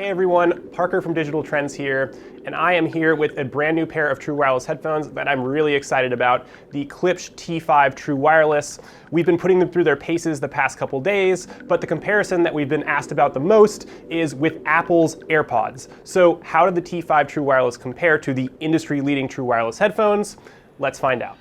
Hey everyone, Parker from Digital Trends here, and I am here with a brand new pair of true wireless headphones that I'm really excited about, the Klipsch T5 True Wireless. We've been putting them through their paces the past couple days, but the comparison that we've been asked about the most is with Apple's AirPods. So how did the T5 True Wireless compare to the industry-leading true wireless headphones? Let's find out.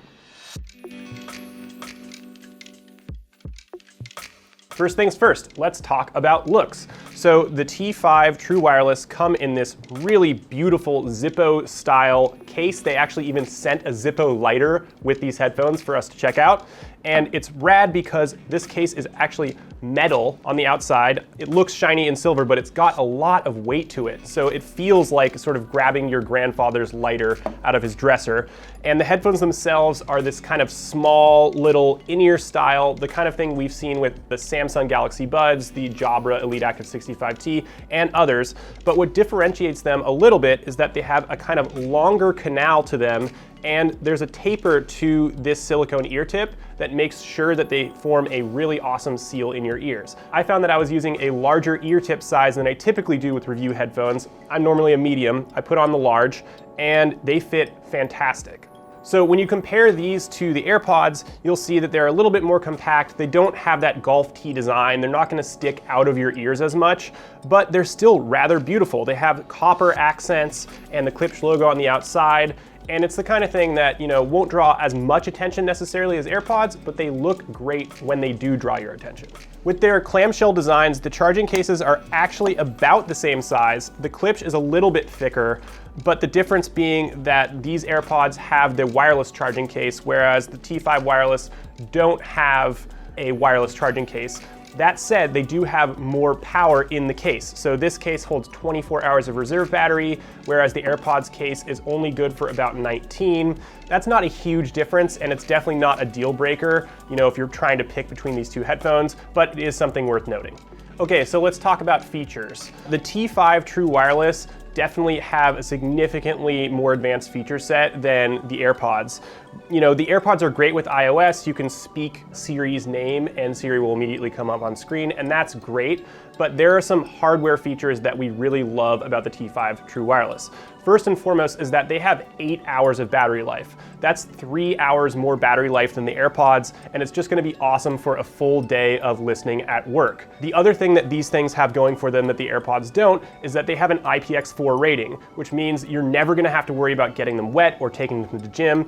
First things first, let's talk about looks. So the T5 True Wireless come in this really beautiful Zippo style case. They actually even sent a Zippo lighter with these headphones for us to check out. And it's rad because this case is actually metal on the outside. It looks shiny and silver, but it's got a lot of weight to it. So it feels like sort of grabbing your grandfather's lighter out of his dresser. And the headphones themselves are this kind of small little in-ear style, the kind of thing we've seen with the Samsung Galaxy Buds, the Jabra Elite Active 65T, and others. But what differentiates them a little bit is that they have a kind of longer canal to them, and there's a taper to this silicone ear tip that makes sure that they form a really awesome seal in your ears. I found that I was using a larger ear tip size than I typically do with review headphones. I'm normally a medium. I put on the large, and they fit fantastic. So when you compare these to the AirPods, you'll see that they're a little bit more compact. They don't have that golf tee design. They're not gonna stick out of your ears as much, but they're still rather beautiful. They have copper accents and the Klipsch logo on the outside. And it's the kind of thing that, won't draw as much attention necessarily as AirPods, but they look great when they do draw your attention. With their clamshell designs, the charging cases are actually about the same size. The Klipsch is a little bit thicker, but the difference being that these AirPods have the wireless charging case, whereas the T5 Wireless don't have a wireless charging case. That said, they do have more power in the case. So this case holds 24 hours of reserve battery, whereas the AirPods case is only good for about 19. That's not a huge difference, and it's definitely not a deal breaker, if you're trying to pick between these two headphones, but it is something worth noting. Okay, so let's talk about features. The T5 True Wireless definitely have a significantly more advanced feature set than the AirPods. The AirPods are great with iOS. You can speak Siri's name and Siri will immediately come up on screen, and that's great. But there are some hardware features that we really love about the T5 True Wireless. First and foremost is that they have 8 hours of battery life. That's 3 hours more battery life than the AirPods, and it's just gonna be awesome for a full day of listening at work. The other thing that these things have going for them that the AirPods don't is that they have an IPX4 rating, which means you're never gonna have to worry about getting them wet or taking them to the gym.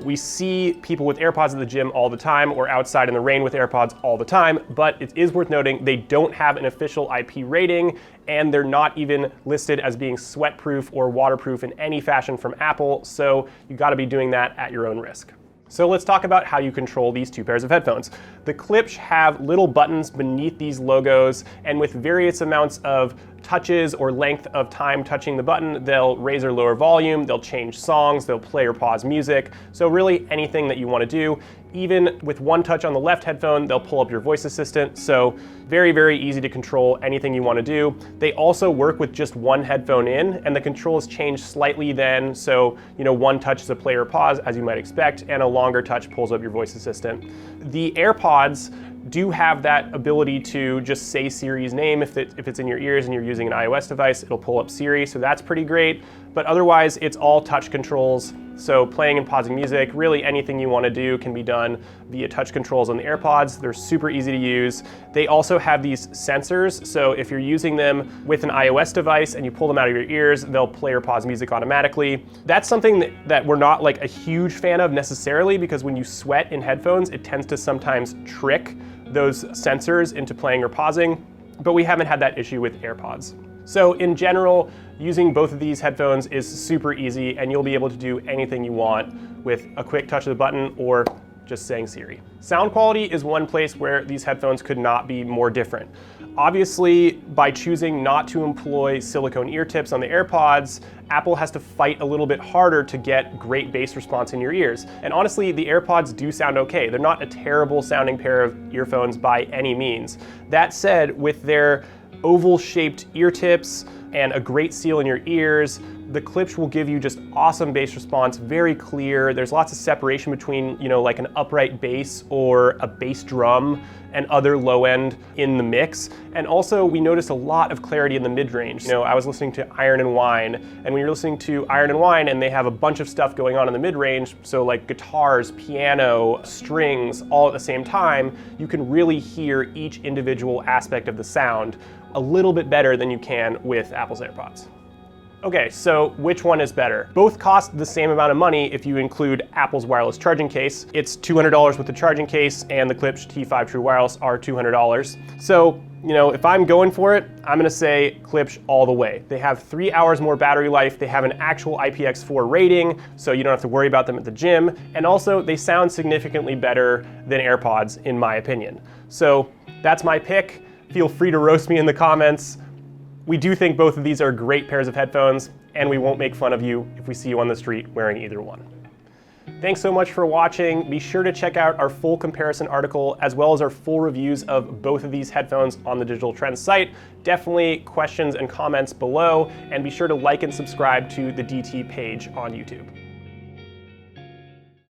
We see people with AirPods at the gym all the time or outside in the rain with AirPods all the time, but it is worth noting they don't have an official IP rating, and they're not even listed as being sweat-proof or waterproof in any fashion from Apple, so you gotta be doing that at your own risk. So let's talk about how you control these two pairs of headphones. The Klipsch have little buttons beneath these logos, and with various amounts of touches or length of time touching the button, they'll raise or lower volume, they'll change songs, they'll play or pause music. So really anything that you want to do. Even with one touch on the left headphone, they'll pull up your voice assistant. So very, very easy to control anything you want to do. They also work with just one headphone in, and the controls change slightly then. So, one touch is a play or pause, as you might expect, and a longer touch pulls up your voice assistant. The AirPods do have that ability to just say Siri's name. If it's in your ears and you're using an iOS device, it'll pull up Siri, so that's pretty great. But otherwise, it's all touch controls. So playing and pausing music, really anything you want to do can be done via touch controls on the AirPods. They're super easy to use. They also have these sensors, so if you're using them with an iOS device and you pull them out of your ears, they'll play or pause music automatically. That's something that we're not like a huge fan of necessarily, because when you sweat in headphones, it tends to sometimes trick those sensors into playing or pausing, but we haven't had that issue with AirPods. So in general, using both of these headphones is super easy, and you'll be able to do anything you want with a quick touch of the button or just saying Siri. Sound quality is one place where these headphones could not be more different. Obviously, by choosing not to employ silicone ear tips on the AirPods, Apple has to fight a little bit harder to get great bass response in your ears. And honestly, the AirPods do sound okay. They're not a terrible sounding pair of earphones by any means. That said, with their oval-shaped ear tips and a great seal in your ears, The Klipsch will give you just awesome bass response, very clear. There's lots of separation between, like an upright bass or a bass drum and other low end in the mix. And also we noticed a lot of clarity in the mid-range. I was listening to Iron and Wine, and when you're listening to Iron and Wine and they have a bunch of stuff going on in the mid-range, so like guitars, piano, strings, all at the same time, you can really hear each individual aspect of the sound a little bit better than you can with Apple's AirPods. Okay, so which one is better? Both cost the same amount of money if you include Apple's wireless charging case. It's $200 with the charging case, and the Klipsch T5 True Wireless are $200. So, if I'm going for it, I'm gonna say Klipsch all the way. They have 3 hours more battery life, they have an actual IPX4 rating, so you don't have to worry about them at the gym, and also they sound significantly better than AirPods, in my opinion. So that's my pick. Feel free to roast me in the comments. We do think both of these are great pairs of headphones, and we won't make fun of you if we see you on the street wearing either one. Thanks so much for watching. Be sure to check out our full comparison article as well as our full reviews of both of these headphones on the Digital Trends site. Definitely questions and comments below, and be sure to like and subscribe to the DT page on YouTube.